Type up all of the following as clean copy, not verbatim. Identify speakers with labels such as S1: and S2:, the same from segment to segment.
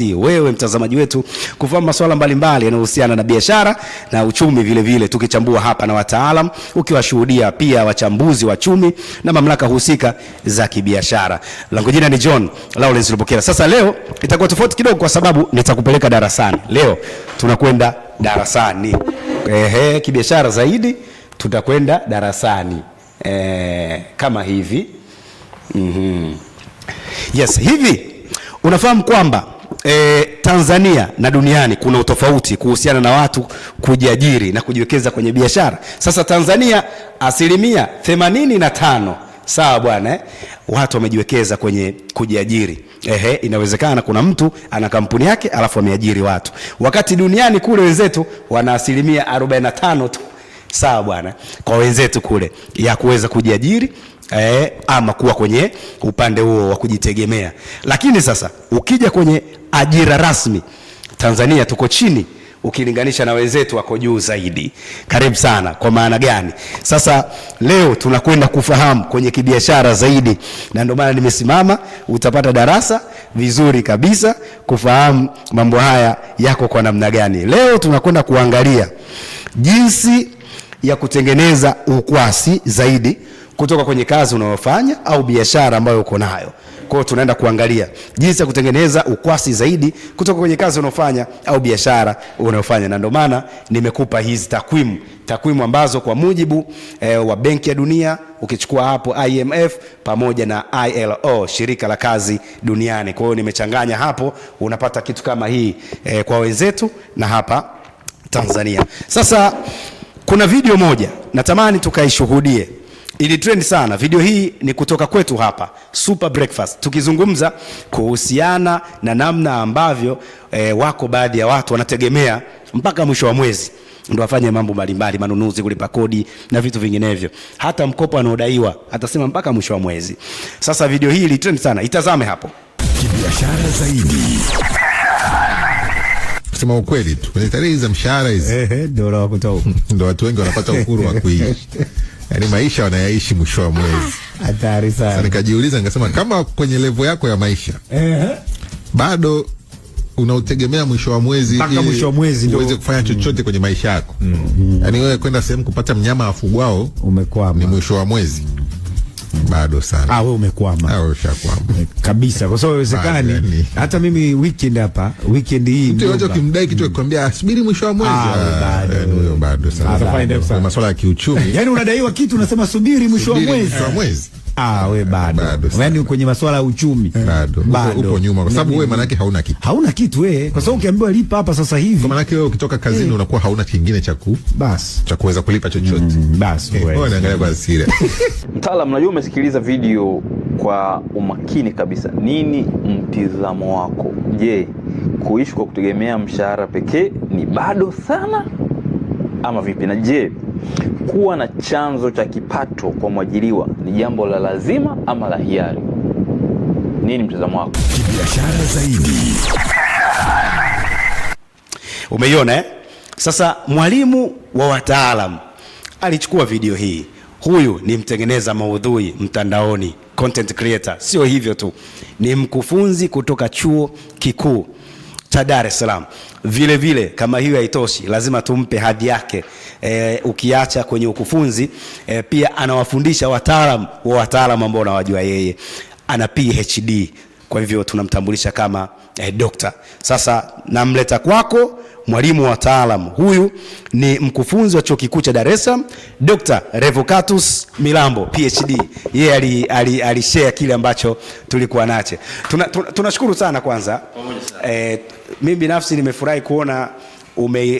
S1: wewe mtazamaji wetu kufahamu masuala mbalimbali yanayohusiana na biashara na uchumi vile vile, tukichambua hapa na wataalam, ukiwashuhudia pia wachambuzi wa uchumi na mamlaka husika za kibiashara. Langu jina ni John Lawrence Lupokela. Sasa leo itakuwa tofauti kidogo kwa sababu nitakupeleka darasani. Leo tunakwenda darasani. Kibiashara zaidi tutakwenda darasani. Kama hivi. Yes, hivi unafahamu kwamba Tanzania na duniani kuna utofauti kuhusiana na watu kujiajiri na kujiwekeza kwenye biashara. Sasa Tanzania 85%, sawa bwana, watu wamejiwekeza kwenye kujiajiri. Inawezekana kuna mtu ana kampuni yake alafu ameajiri watu. Wakati duniani kule wenzetu wana 45% tu. Sawa bwana, kwa wenzetu kule ya kuweza kujiajiri ama kuwa kwenye upande huo wa kujitegemea. Lakini sasa ukija kwenye ajira rasmi, Tanzania tuko chini ukilinganisha na wenzetu wako juu zaidi. Karibu sana. Kwa maana gani? Sasa leo tunakwenda kufahamu kwenye kibiashara zaidi, na ndio maana nimesimama, utapata darasa vizuri kabisa kufahamu mambo haya yako kwa namna gani. Leo tunakwenda kuangalia jinsi ya kutengeneza ukwasi zaidi kutoka kwenye kazi unayofanya au biashara ambayo uko nayo. Kwa hiyo tunaenda kuangalia jinsi ya kutengeneza ukwasi zaidi kutoka kwenye kazi unayofanya au biashara unayofanya, na ndio maana nimekupa hizi takwimu ambazo kwa mujibu wa Benki ya Dunia, ukichukua hapo IMF pamoja na ILO, shirika la kazi duniani. Kwa hiyo nimechanganya hapo, unapata kitu kama hii kwa wenzetu na hapa Tanzania. Sasa kuna video moja natamani tukaishuhudie. Ili trend sana. Video hii ni kutoka kwetu hapa Super Breakfast, tukizungumza kuhusiana na namna ambavyo wako baadhi ya watu wanategemea mpaka mwisho wa mwezi ndio afanye mambo mbalimbali, manunuzi, kulipa kodi na vitu vinginevyo. Hata mkopo anaodaiwa atasema mpaka mwisho wa mwezi. Sasa video hii ili trend sana, itazame hapo.
S2: Kibiashara zaidi. Sema ukweli tu, kwenye tarehe za mshahara hizi ndio watu wengi wanapata uhuru wa kuishi. Yaani maisha wanayaishi mwisho wa mwezi.
S3: Hatari sana.
S2: Sasa nikajiuliza nikasema, kama kwenye level yako ya maisha bado unautegemea mwisho wa mwezi
S3: mpaka mwisho wa mwezi ndio
S2: uweze kufanya chochote kwenye maisha yako. Yaani wewe kwenda sehemu kupata mnyama afugwao
S3: umekwama,
S2: ni mwisho wa mwezi. Bado sana.
S3: Wewe umekwama.
S2: Wewe ushakwama
S3: kabisa, kwa sababu haiwezekani. Hata mimi weekend hii
S2: mtu yote ukimdai kitu akikwambia subiri mwisho wa mwezi, bado sana. Masuala ya kiuchumi.
S3: Yaani unadaiwa kitu unasema subiri mwisho wa mwezi. Wewe bado. Yaani kwenye masuala ya uchumi bado
S2: upo nyuma, kwa sababu wewe maana yake hauna kitu
S3: wewe, kwa sababu ukiambiwa lipa hapa sasa hivi,
S2: kwa maana yake wewe ukitoka kazini unakuwa hauna kingine cha kuweza kulipa chochote.
S3: Basi wewe
S2: unaangalia kwa hasira.
S4: Mtaalamu, najua umesikiliza video kwa umakini kabisa. Nini mtizamo wako? Je, kuishi kwa kutegemea mshahara pekee ni bado sana ama vipi? Na je, kuwa na chanzo cha kipato kwa mwajiriwa ni jambo la lazima ama la hiari? Nini mtazamo wako?
S2: Kibiashara zaidi.
S1: Umeiona Sasa mwalimu wa wataalamu alichukua video hii. Huyu ni mtengeneza maudhui mtandaoni, content creator. Sio hivyo tu, ni mkufunzi kutoka chuo kikuu cha Dar es Salaam. Vile vile kama hiyo haitoshi, lazima tumpe hadhi yake. Ukiacha kwenye ukufunzi, pia anawafundisha wataalamu ambao unawajua yeye. Ana PhD. Kwa hivyo tunamtambulisha kama dokta. Sasa namleta kwako mwalimu wa wataalamu. Huyu ni mkufunzi wa chuo kikuu cha Dar es Salaam, Dr. Revocatus Milambo, PhD. Yeye alishare kile ambacho tulikuwa nacho. Tunashukuru sana kwanza. Mimi binafsi nimefurahi kuona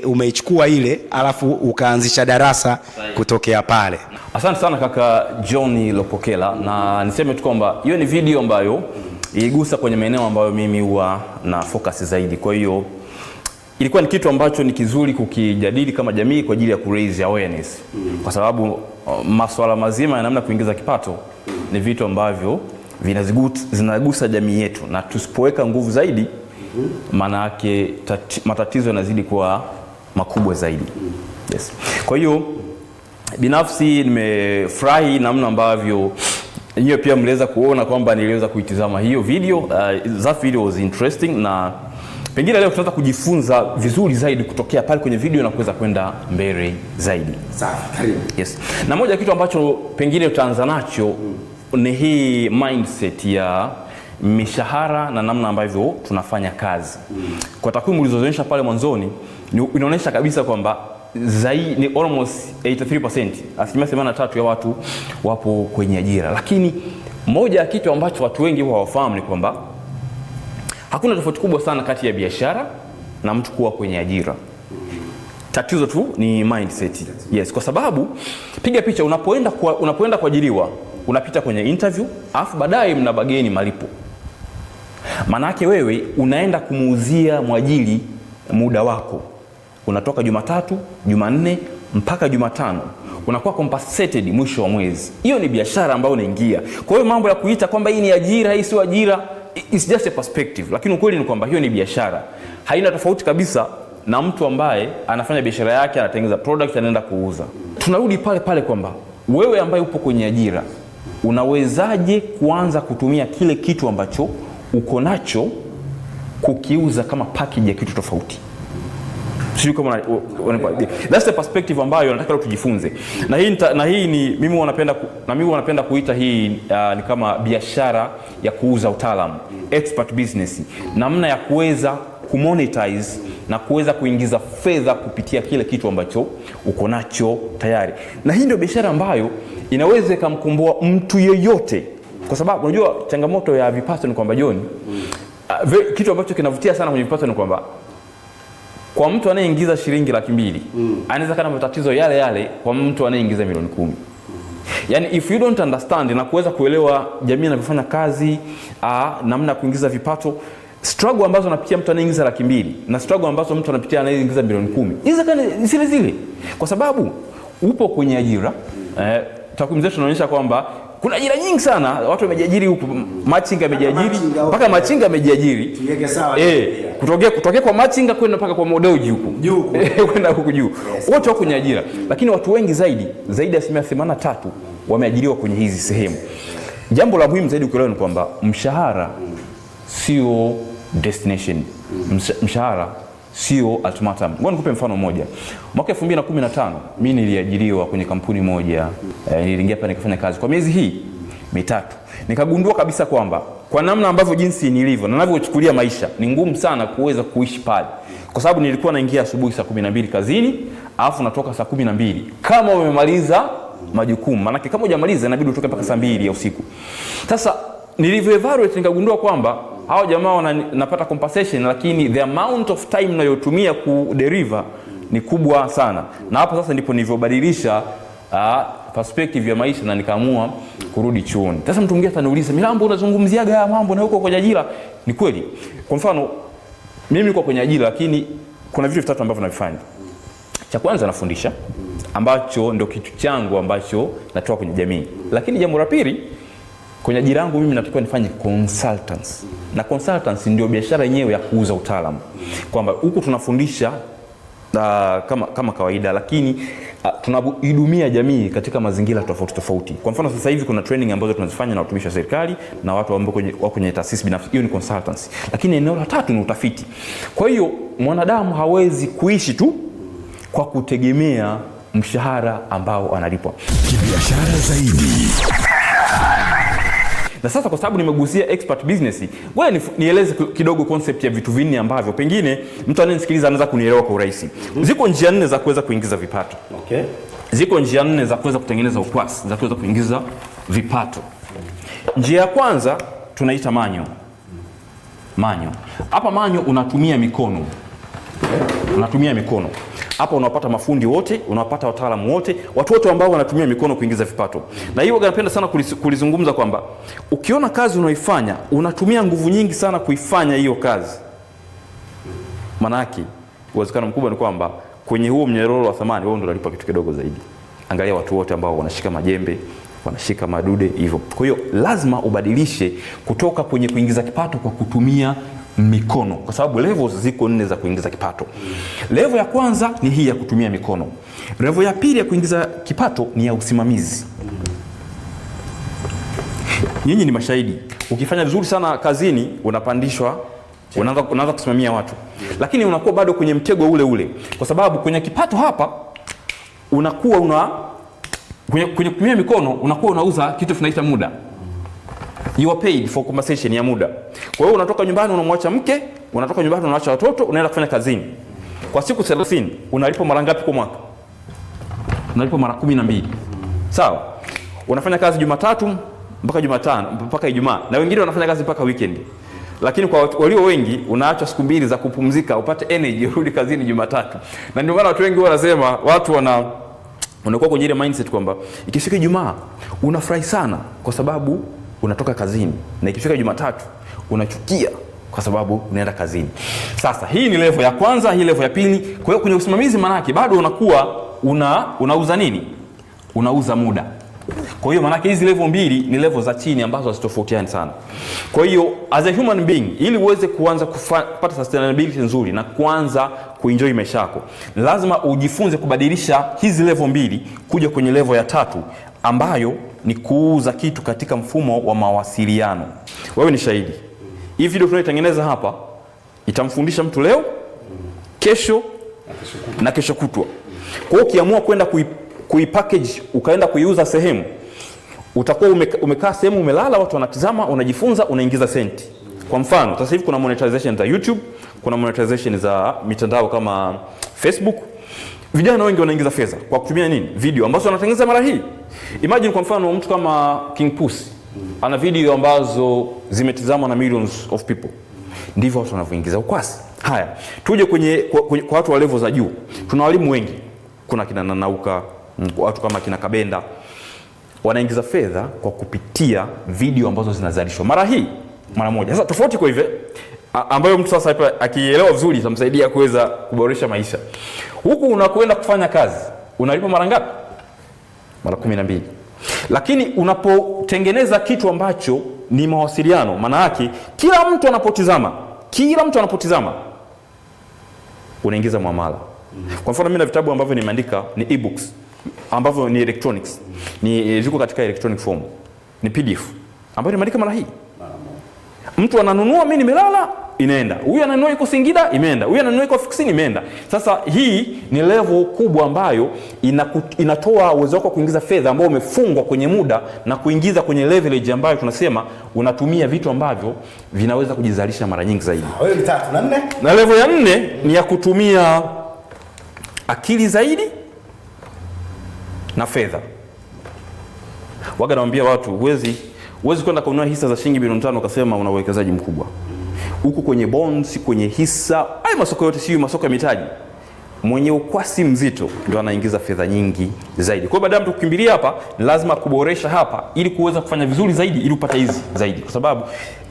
S1: umeichukua ile alafu ukaanzisha darasa kutokea pale.
S4: Asante sana kaka John Lupokela, na niseme tu kwamba hiyo ni video ambayo iligusa kwenye maeneo ambayo mimi huwa na focus zaidi. Kwa hiyo ilikuwa ni kitu ambacho ni kizuri kukijadili kama jamii kwa ajili ya raise awareness. Kwa sababu masuala mazima ya namna kuingiza kipato ni vitu ambavyo zinagusa jamii yetu, na tusipoweka nguvu zaidi maana yake matatizo yanazidi kuwa makubwa zaidi. Yes. Kwa hiyo binafsi nimefurahi namna ambavyo hiyo pia mliweza kuona kwamba niliweza kuitazama hiyo video. That video was interesting, na pengine leo tunaweza kujifunza vizuri zaidi kutokea pale kwenye video na kuweza kwenda mbele zaidi.
S1: Sawa, karibu.
S4: Yes. Na moja kitu ambacho pengine tutaanza nacho ni hii mindset ya mishahara na namna ambavyo tunafanya kazi. Kwa takwimu ulizoonyesha pale mwanzoni inaonyesha kabisa kwamba zaidi ni almost 83%, 83% ya watu wapo kwenye ajira. Lakini moja ya kitu ambacho watu wengi hawafahamu ni kwamba hakuna tofauti kubwa sana kati ya biashara na mtu kuwa kwenye ajira. Tatizo tu ni mindset. Yes, kwa sababu piga picha, unapoenda kuajiriwa, unapita kwenye interview, afu baadaye mnabageni malipo. Manake wewe unaenda kumuuzia mwajiri muda wako. Unatoka Jumatatu, Jumanne mpaka Jumatano. Unakuwa compensated mwisho wa mwezi. Hiyo ni biashara ambayo unaingia. Kwa hiyo mambo ya kuita kwamba hii ni ajira, hii sio ajira, it's just a perspective. Lakini ukweli ni kwamba hiyo ni biashara. Haina tofauti kabisa na mtu ambaye anafanya biashara yake, anatengeneza product, anaenda kuuza. Tunarudi pale pale kwamba wewe ambaye upo kwenye ajira, unawezaje kuanza kutumia kile kitu ambacho uko nacho kukiuza kama package ya kitu tofauti. Sio kama that's the perspective ambayo nataka tujifunze. Na hii ni mimi wanapenda kuita hii ni kama biashara ya kuuza utaalamu, expert business. Namna ya kuweza kumonetize na kuweza kuingiza fedha kupitia kile kitu ambacho uko nacho tayari. Na hii ndio biashara ambayo inaweza kumkomboa mtu yeyote. Kwa sababu unajua changamoto ya vipato ni kwamba John, kitu ambacho kinavutia sana kwenye vipato ni kwamba kwa mtu anayeingiza shilingi 200,000 anaweza kana matatizo yale yale kwa mtu anayeingiza milioni 10. Yani if you don't understand na kuweza kuelewa jamii inavyofanya kazi, namna ya kuingiza vipato, struggle ambazo anapitia mtu anayeingiza 200,000 na struggle ambazo mtu anapitia anayeingiza milioni 10, hizo kana zile. Kwa sababu upo kwenye ajira, takwimu zetu zinaonyesha kwamba kuna ajira nyingi sana, watu wamejiajiri huko, machinga amejiajiri, mpaka machinga amejiajiri.
S1: Tuweke sawa.
S4: Kutokea kwa machinga kwenda mpaka kwa modoji huko. Kwenda huko juu. Wote wako kwenye ajira, lakini watu wengi zaidi ya 83% wameajiriwa kwenye hizi sehemu. Jambo la muhimu zaidi ukielewa ni kwamba mshahara sio destination. Mshahara sio ultimatum. Ngoja nikupe mfano mmoja. Mwaka 2015 mimi niliajiriwa kwenye kampuni moja. Niliingia pale nikafanya kazi kwa miezi hii 3. Nikagundua kabisa kwamba kwa namna ambavyo jinsi nilivyo na ninavyochukulia maisha ni ngumu sana kuweza kuishi pale. Kwa sababu nilikuwa naingia asubuhi saa 12 kazini, alafu natoka saa 12 kama umemaliza majukumu. Maana kama hujamaliza inabidi utoke mpaka saa 2 ya usiku. Sasa nilivyo evaluate nikagundua kwamba hao jamaa wanapata compensation, lakini the amount of time nayotumia ku deliver ni kubwa sana. Na hapo sasa ndipo nilivyobadilisha perspective ya maisha na nikaamua kurudi chuoni. Sasa mtu mwingine ataniuliza, Milambo unazungumziaga haya mambo na huko kwenye ajira? Ni kweli. Kwa mfano mimi niko kwenye ajira, lakini kuna vitu vitatu ambavyo navifanya. Cha kwanza nafundisha, ambacho ndio kitu changu ambacho natoa kwenye jamii. Lakini jambo la pili, kwenye ajira yangu mimi natakiwa nifanye consultants. Na consultants ndio biashara yenyewe ya kuuza utaalamu. Kwamba huku tunafundisha kama kawaida, lakini tunahudumia jamii katika mazingira tofauti tofauti. Kwa mfano sasa hivi kuna training ambazo tunazifanya na watumishi wa serikali na watu ambao wako kwenye taasisi binafsi. Hiyo ni consultants. Lakini eneo la tatu ni utafiti. Kwa hiyo mwanadamu hawezi kuishi tu kwa kutegemea mshahara ambao analipwa.
S5: Kibiashara zaidi.
S4: Na sasa kwa sababu nimegusia expert business, wewe nieleze kidogo concept ya vitu vinne ambavyo pengine mtu anayenisikiliza anaweza kunielewa kwa urahisi. Ziko njia 4 za kuweza kuingiza vipato.
S1: Okay.
S4: Ziko njia 4 za kuweza kutengeneza ukwasi, za kuweza kuingiza vipato. Njia ya kwanza tunaita manyo. Hapa manyo unatumia mikono. Unatumia mikono. Hapa unapata mafundi wote, unapata wataalamu wote, watu wote ambao wanatumia mikono kuingiza vipato. Na hiyo napenda sana kulizungumza kwamba ukiona kazi unaoifanya, unatumia nguvu nyingi sana kuifanya hiyo kazi. Maana yake uwezekano mkubwa ni kwamba kwenye huo mnyororo wa thamani wewe ndio unalipa kitu kidogo zaidi. Angalia watu wote ambao wanashika majembe, wanashika madude hivyo. Kwa hiyo lazima ubadilishe kutoka kwenye kuingiza kipato kwa kutumia mikono, kwa sababu levels ziko 4 za kuingiza kipato. Level ya kwanza ni hii ya kutumia mikono. Level ya pili ya kuingiza kipato ni ya usimamizi. Nyinyi ni mashahidi. Ukifanya vizuri sana kazini unapandishwa unaanza kusimamia watu, lakini unakuwa bado kwenye mtego ule ule, kwa sababu kwenye kipato hapa unakuwa kwenye kutumia mikono unakuwa unauza kitu tunaita muda. You are paid for compensation ya muda. Kwa hiyo unatoka nyumbani unamwacha mke, unatoka nyumbani unaacha watoto, unaenda kufanya kazini. Kwa siku 30 unalipa mara ngapi kwa mwaka? Unalipa mara 12. Sawa? Unafanya kazi Jumatatu mpaka Jumatano mpaka Ijumaa, na wengine wanafanya kazi mpaka weekend. Lakini kwa walio wengi unaacha siku mbili za kupumzika upate energy urudi kazini Jumatatu. Na ndio maana watu wengi wanasema watu unakuwa kwenye ile mindset kwamba ikifika Ijumaa unafurahi sana kwa sababu unatoka kazini, na ikifika Jumatatu unachukia kwa sababu unaenda kazini. Sasa hii ni level ya kwanza, hii level ya pili. Kwa hiyo kwenye usimamizi manake bado unakuwa unauza nini? Unauza muda. Kwa hiyo manake hizi level mbili ni level za chini ambazo hazitofautiani sana. Kwa hiyo as a human being, ili uweze kuanza kupata sustainability nzuri na kuanza kuenjoy maisha yako, lazima ujifunze kubadilisha hizi level mbili kuja kwenye level ya tatu, ambayo ni kuuza kitu katika mfumo wa mawasiliano. Wewe ni shahidi. Hii video tunayotengeneza hapa itamfundisha mtu leo, kesho na kesho kutwa. Kwa hiyo ukiamua kwenda kuipackage ukaenda kuiuza sehemu, utakuwa umekaa sehemu umelala, watu wanatizama, unajifunza, unaingiza senti. Kwa mfano, sasa hivi kuna monetization za YouTube, kuna monetization za mitandao kama Facebook. Vijana wengi wanaingiza fedha kwa kutumia nini? Video ambazo wanatengeneza mara hii. Imagine kwa mfano mtu kama King Pussy ana video ambazo zimetizamwa na millions of people. Ndivyo watu wanavyoingiza ukwasi. Haya, tuje kwa watu wa level za juu. Tuna walimu wengi. Kuna kina Nanauka, watu kama kina Kabenda, wanaingiza fedha kwa kupitia video ambazo zinazalishwa mara hii, mara moja. Sasa tofauti kwa hivyo ambayo mtu sasa hapa akielewa vizuri itamsaidia kuweza kuboresha maisha. Huku unakwenda kufanya kazi, unalipa mara ngapi? Mara 12. Lakini unapotengeneza kitu ambacho ni mawasiliano, maana yake kila mtu anapotizama unaingiza muamala. Kwa mfano mimi na vitabu ambavyo nimeandika ni e-books ambavyo ni electronics. Ni ziko katika electronic form. Ni PDF ambayo nimeandika mara hii. Mtu ananunua, mimi nimelala, inaenda. Huyu ananunua iko Singida, imeenda. Huyu ananunua iko Fixini, imeenda. Sasa hii ni level kubwa ambayo inatoa uwezo wako kuingiza fedha ambao umefungwa kwenye muda na kuingiza kwenye leverage ambayo tunasema unatumia vitu ambavyo vinaweza kujizalisha mara nyingi zaidi.
S1: Wewe ni 3 na 4.
S4: Na level ya 4 ni ya kutumia akili zaidi na fedha. Waga naambia watu huwezi kwenda kununua hisa za shilingi bilioni 5 ukasema una uwekezaji mkubwa. Huko kwenye bonds, kwenye hisa, masoko yote sio masoko ya mitaji. Mwenye ukwasi mzito ndio anaingiza fedha nyingi zaidi. Kwa hiyo baada ya mtu kukimbilia hapa, ni lazima kuboresha hapa ili kuweza kufanya vizuri zaidi ili upate hizi zaidi. Kwa sababu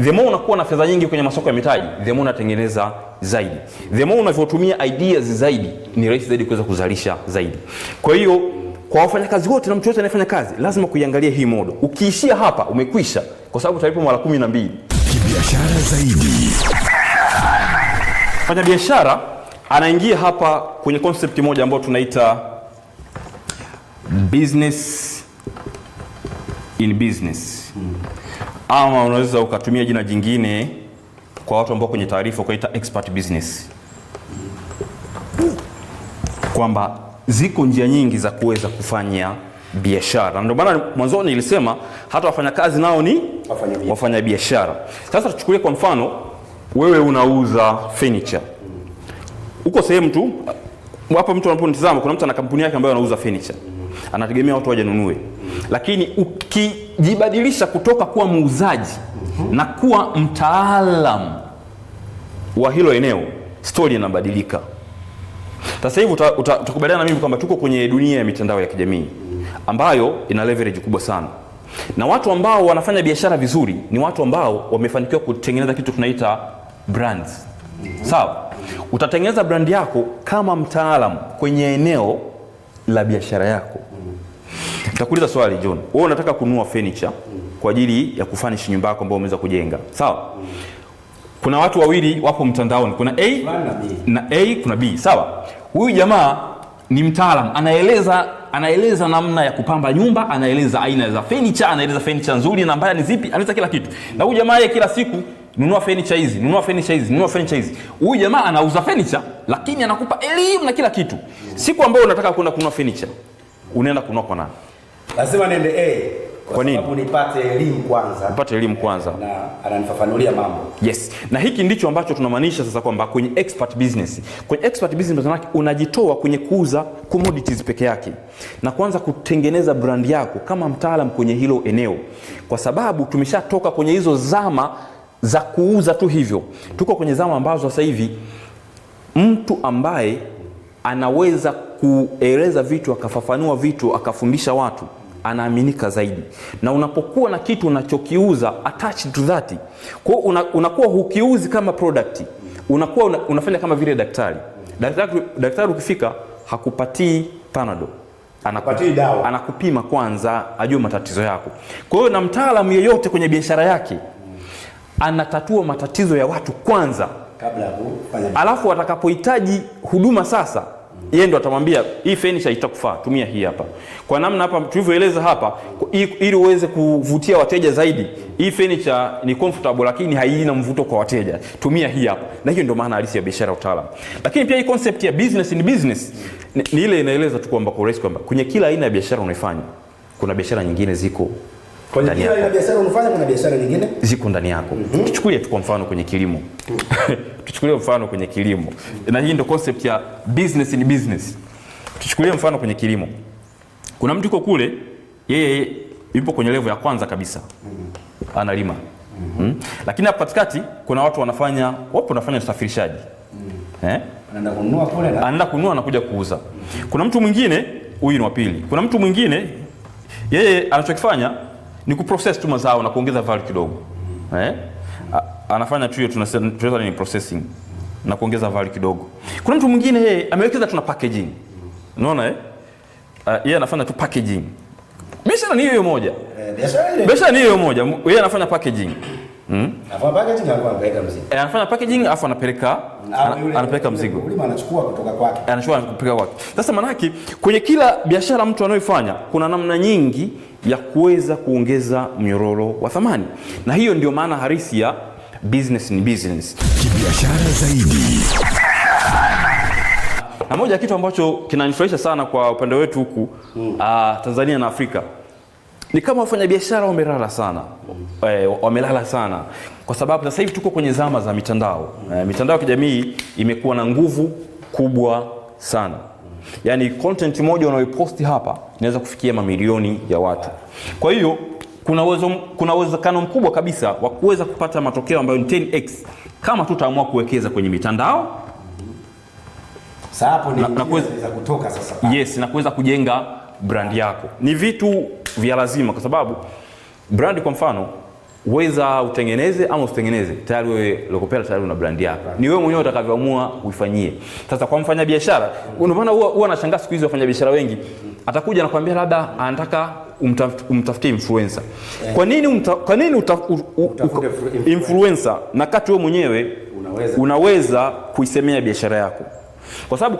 S4: the more unakuwa na fedha nyingi kwenye masoko ya mitaji, the more unatengeneza zaidi. The more unavyotumia ideas zaidi, ni rahisi zaidi kuweza kuzalisha zaidi. Kwa hiyo kwa wafanyakazi wote na mtu yote anayefanya kazi, lazima kuiangalia hii modo. Ukiishia hapa umekwisha, kwa sababu utalipa mara 12.
S5: Kibiashara zaidi.
S4: Fanya biashara anaingia hapa kwenye concept moja ambayo tunaita business in business. Ama unaweza ukatumia jina jingine kwa watu ambao kwenye taarifa ukaita expert business. Kwamba ziko njia nyingi za kuweza kufanya biashara. Ndio maana mwanzoni nilisema hata wafanyakazi nao ni wafanya biashara. Sasa tuchukulie kwa mfano wewe unauza furniture. Uko sehemu tu hapa, mtu anaponitazama kuna mtu ana kampuni yake ambayo anauza furniture. Anategemea watu waje nunue. Lakini ukijibadilisha kutoka kuwa muuzaji na kuwa mtaalamu wa hilo eneo, story inabadilika. Sasa hivi utakubaliana na mimi kwamba tuko kwenye dunia ya mitandao ya kijamii ambayo ina leverage kubwa sana. Na watu ambao wanafanya biashara vizuri ni watu ambao wamefanikiwa kutengeneza kitu tunaita brands. Sawa? Utatengeneza brand yako kama mtaalamu kwenye eneo la biashara yako. Nitakuuliza swali John. Wewe unataka kununua furniture kwa ajili ya kufanish nyumba yako ambayo umeweza kujenga. Sawa? Kuna watu wawili wapo mtandaoni. Kuna A na A, kuna B. Sawa? Huyu jamaa ni mtaalamu, anaeleza namna ya kupamba nyumba, anaeleza aina za furniture, anaeleza furniture nzuri na mbaya ni zipi, anaeleza kila kitu. Na huyu jamaa yeye kila siku nunua furniture hizi, nunua furniture hizi, nunua furniture hizi. Huyu jamaa anauza furniture lakini anakupa elimu na kila kitu. Siku ambayo unataka kwenda kununua furniture, unaenda kununua kwa nani?
S1: Lazima niende
S4: kwa nini?
S1: Sababu nipate elimu kwanza.
S4: Nipate elimu kwanza.
S1: Na ananifafanulia mambo.
S4: Yes. Na hiki ndicho ambacho tunamaanisha sasa kwamba kwenye expert business. Kwenye expert business maana unajitoa kwenye kuuza commodities peke yake na kuanza kutengeneza brand yako kama mtaalamu kwenye hilo eneo. Kwa sababu tumeshatoka kwenye hizo zama za kuuza tu hivyo. Tuko kwenye zama ambazo sasa hivi mtu ambaye anaweza kueleza vitu, akafafanua vitu, akafundisha watu, anaaminika zaidi. Na unapokuwa na kitu unachokiuza attached to that, kwa hiyo unakuwa hukiuzi kama product, unakuwa unafanya kama vile daktari. Daktari ukifika hakupatii Panadol, anakupatia dawa, anakupima kwanza ajue matatizo yako. Kwa hiyo na mtaalamu yeyote kwenye biashara yake anatatua matatizo ya watu kwanza
S1: kabla ya kufanya.
S4: Alafu atakapohitaji huduma sasa, yeye ndo atamwambia hii furniture itakufaa, tumia hii hapa. Kwa namna hapa tulivyoeleza hapa, ili uweze kuvutia wateja zaidi, hii furniture ni comfortable lakini haina mvuto kwa wateja, tumia hii hapa. Na hiyo ndio maana halisi ya biashara utaalamu. Lakini pia hii concept ya business in business ni ile inaeleza tu kwamba kwa kwamba kwenye kila aina ya biashara unaifanya kuna biashara nyingine ziko
S1: kwenye kila aina ya biashara unafanya, kuna biashara nyingine
S4: ziko ndani yako. Tuchukulie tu kwa mfano kwenye kilimo. Tuchukulie mfano kwenye kilimo. Na hii ndio concept ya business in business. Tuchukulie mfano kwenye kilimo. Kuna mtu yuko kule, yeye yupo kwenye level ya kwanza kabisa. Analima. Lakini hapo katikati kuna watu wanafanya usafirishaji.
S1: Anaenda kununua kule,
S4: anaenda kununua na kuja kuuza. Kuna mtu mwingine, huyu ni wa pili. Kuna mtu mwingine yeye anachokifanya ni kuprocess tu mazao na kuongeza value kidogo. Anafanya tu hiyo tunasema ni processing na kuongeza value kidogo. Kuna mtu mwingine yeye amewekeza tu na packaging. Unaona yeye anafanya tu packaging. Biashara ni hiyo moja. Biashara ni hiyo moja. Yeye anafanya packaging.
S1: Anafanya packaging, anapeleka mzigo.
S4: Anafanya packaging afu anapeleka mzigo.
S1: Mkulima anachukua kutoka kwake.
S4: Anachukua kutoka kwake. Sasa maana yake kwenye kila biashara mtu anayofanya kuna namna nyingi ya kuweza kuongeza mnyororo wa thamani. Na hiyo ndio maana halisi ya business ni business.
S5: Kibiashara zaidi.
S4: Na moja ya kitu ambacho kinanifurahisha sana kwa upande wetu huku Tanzania na Afrika ni kama wafanyabiashara wamelala sana. Wamelala sana kwa sababu sasa hivi tuko kwenye zama za mitandao. Mitandao ya kijamii imekuwa na nguvu kubwa sana. Yaani content moja unayoposti hapa inaweza kufikia mamilioni ya watu. Kwa hiyo kuna uwezekano mkubwa kabisa wa kuweza kupata matokeo ambayo ni 10x kama tutaamua kuwekeza kwenye mitandao.
S1: Sasa hapo ni za kutoka sasa.
S4: Yes, na kuweza kujenga brand yako. Ni vitu vya lazima kwa sababu brand, kwa mfano, uweza utengeneze ama usitengeneze, tayari wewe Lokopela tayari una brand yako. Ni wewe mwenyewe utakavyoamua uifanyie. Sasa kwa mfanya biashara, unaona huwa anashangaa siku hizi wafanya biashara wengi, atakuja na kwambia labda anataka umtafutie influencer. Kwa nini influencer na kati wewe mwenyewe unaweza kuisemea biashara yako? Kwa sababu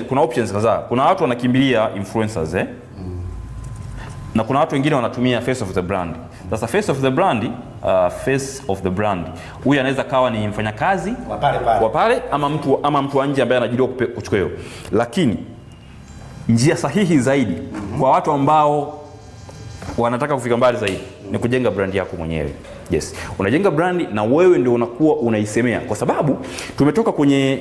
S4: kuna options kadhaa. Kuna watu wanakimbilia influencers na kuna watu wengine wanatumia face of the brand. Sasa face of the brand, huyu anaweza kawa ni mfanyakazi wa pale ama mtu wa nje ambaye anajiliwa kuchukua hiyo. Lakini njia sahihi zaidi kwa watu ambao wanataka kufika mbali zaidi ni kujenga brand yako mwenyewe. Yes, unajenga brand na wewe ndio unakuwa unaisemea, kwa sababu tumetoka kwenye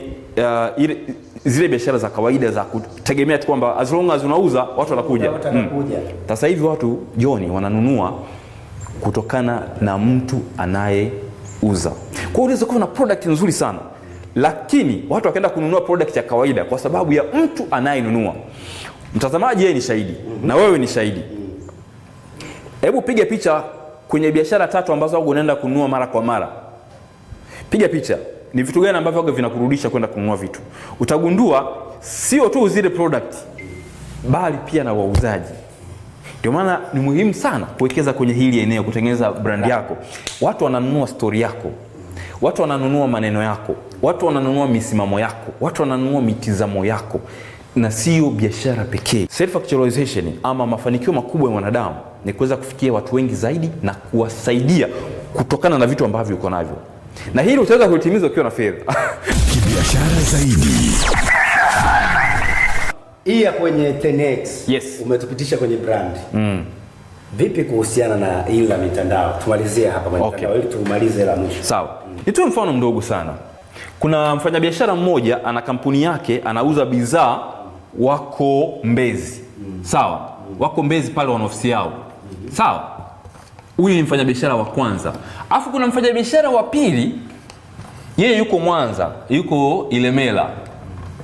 S4: zile biashara za kawaida za kutegemea tu kwamba as long as unauza watu wanakuja. Sasa hivi watu John wananunua kutokana na mtu anayeuza. Kwa hiyo unaweza kuwa na product nzuri sana, lakini watu wakaenda kununua product ya kawaida kwa sababu ya mtu anayenunua. Mtazamaji yeye ni shahidi na wewe ni shahidi. Hebu piga picha kwenye biashara 3 ambazo wewe unaenda kununua mara kwa mara. Piga picha. Ni vitu gani ambavyo vinakurudisha kwenda kununua vitu? Utagundua sio tu zile product bali pia na wauzaji. Ndio maana ni muhimu sana kuwekeza kwenye hili eneo, kutengeneza brand yako. Watu wananunua story yako. Watu wananunua maneno yako. Watu wananunua misimamo yako. Watu wananunua mitizamo yako. Na sio biashara pekee. Self actualization ama mafanikio makubwa ya mwanadamu ni kuweza kufikia watu wengi zaidi na kuwasaidia kutokana na vitu ambavyo uko navyo. na hili utaweza kulitimiza ukiwa na fedha.
S5: Kibiashara zaidi.
S1: Hii ya kwenye 10X.
S4: Yes.
S1: Umetupitisha kwenye brand. Vipi kuhusiana na hili la mitandao? Tumalizie hapa kwenye mitandao ili tumalize la mwisho.
S4: Sawa. Nitoe mfano mdogo sana. Kuna mfanyabiashara mmoja ana kampuni yake, anauza bidhaa, wako Mbezi. Sawa. Wako Mbezi pale wana ofisi yao. Sawa. Huyu ni mfanyabiashara wa kwanza. Alafu kuna mfanyabiashara wa pili, yeye yuko Mwanza, yuko Ilemela.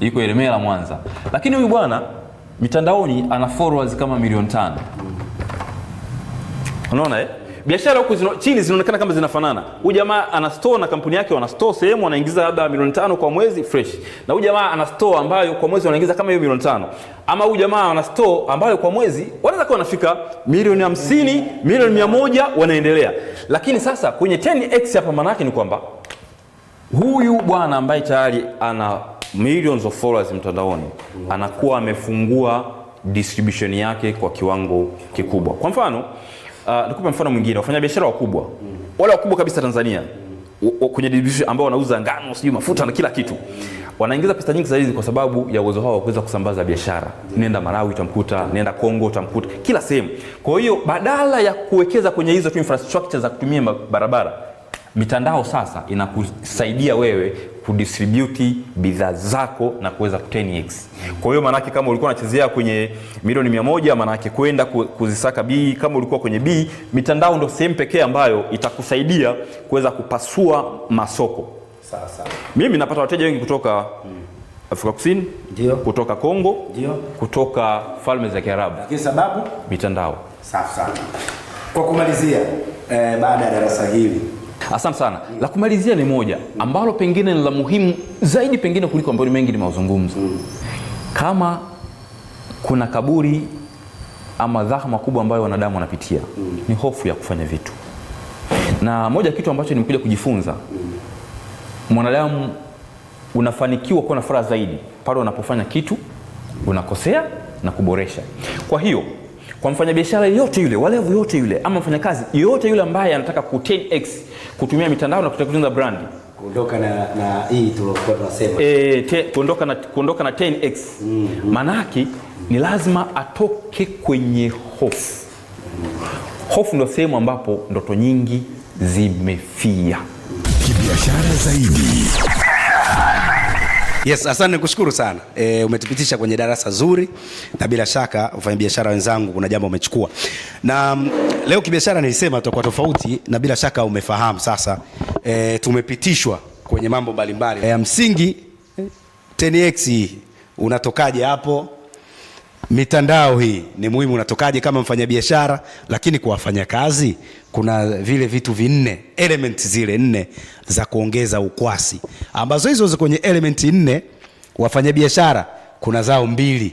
S4: Yuko Ilemela Mwanza. Lakini huyu bwana mitandaoni ana followers kama 500,000. Unaona biashara huku chini zinaonekana kama zinafanana. Huyu jamaa ana store na kampuni yake, wana store sehemu anaingiza labda 500,000 kwa mwezi fresh. Na huyu jamaa ana store ambayo kwa mwezi wanaingiza kama hiyo 500,000. Ama huyu jamaa ana store ambayo kwa mwezi wanaweza kuwa wanafika 50,000,000, 100,000,000 wanaendelea. Lakini sasa kwenye 10X hapa maana yake ni kwamba huyu bwana ambaye tayari ana millions of followers mtandaoni anakuwa amefungua distribution yake kwa kiwango kikubwa. Kwa mfano, nikupe mfano mwingine, wafanyabiashara wakubwa, wale wakubwa kabisa Tanzania, kwenye distribution ambao wanauza ngano, sijui mafuta na kila kitu, wanaingiza pesa nyingi zaidi kwa sababu ya uwezo wao wa kuweza kusambaza biashara. Nenda Malawi utamkuta, nenda Kongo utamkuta, kila sehemu. Kwa hiyo badala ya kuwekeza kwenye hizo infrastructure za kutumia barabara, mitandao sasa inakusaidia wewe kudistribute bidhaa zako na kuweza 10X. Kwa hiyo manake kama ulikuwa unachezea kwenye milioni 100, manake kwenda kuzisaka B, kama ulikuwa kwenye B, mitandao ndio sehemu pekee ambayo itakusaidia kuweza kupasua masoko.
S1: Sawa.
S4: Mimi napata wateja wengi kutoka Afrika Kusini,
S1: ndio,
S4: kutoka Kongo,
S1: ndio,
S4: kutoka Falme za Kiarabu.
S1: Lakini sababu
S4: mitandao.
S1: Sawa. Kwa kumalizia, baada ya darasa hili,
S4: asante sana. La kumalizia ni moja ambalo pengine ni la muhimu zaidi pengine kuliko ambayo mengi ni mazungumzo. Kama kuna kaburi ama dhahama kubwa ambayo wanadamu wanapitia, ni hofu ya kufanya vitu. Na moja kitu ambacho nimekuja kujifunza, mwanadamu unafanikiwa kuwa na furaha zaidi pale unapofanya kitu, unakosea na kuboresha. Kwa hiyo kwa mfanyabiashara yote yule, walevu yote yule, ama mfanyakazi yote yule ambaye anataka ku 10X kutumia mitandao na kutengeneza brand,
S1: kuondoka na hii tulokuwa tunasema
S4: kuondoka na 10X, manake ni lazima atoke kwenye hofu. Hofu ndio sehemu ambapo ndoto nyingi zimefia.
S5: Kibiashara zaidi.
S1: Yes, asante, nikushukuru sana. Umetupitisha kwenye darasa zuri na bila shaka wafanyabiashara wenzangu kuna jambo umechukua. Na leo kibiashara nilisema tutakuwa tofauti na bila shaka umefahamu sasa. Tumepitishwa kwenye mambo mbalimbali. Ya msingi 10X unatokaje hapo? Mitandao hii ni muhimu, unatokaje kama mfanyabiashara? Lakini kwa wafanyakazi kuna vile vitu vinne, elements zile 4 za kuongeza ukwasi, ambazo hizo kwenye element 4 wafanyabiashara kuna zao 2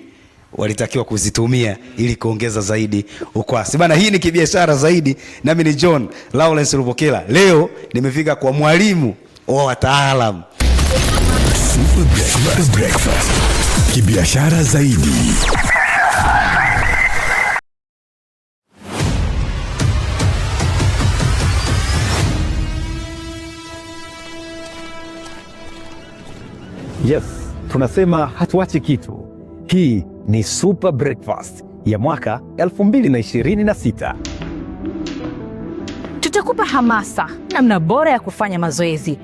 S1: walitakiwa kuzitumia ili kuongeza zaidi ukwasi. Bana, hii ni kibiashara zaidi. Nami ni John Lawrence Lupokela. Leo nimefika kwa mwalimu wa wataalamu.
S5: Super Breakfast. Kibiashara zaidi.
S6: Yes, tunasema hatuachi kitu. Hii ni Super Breakfast ya mwaka 2026.
S7: Tutakupa hamasa, namna bora ya kufanya mazoezi,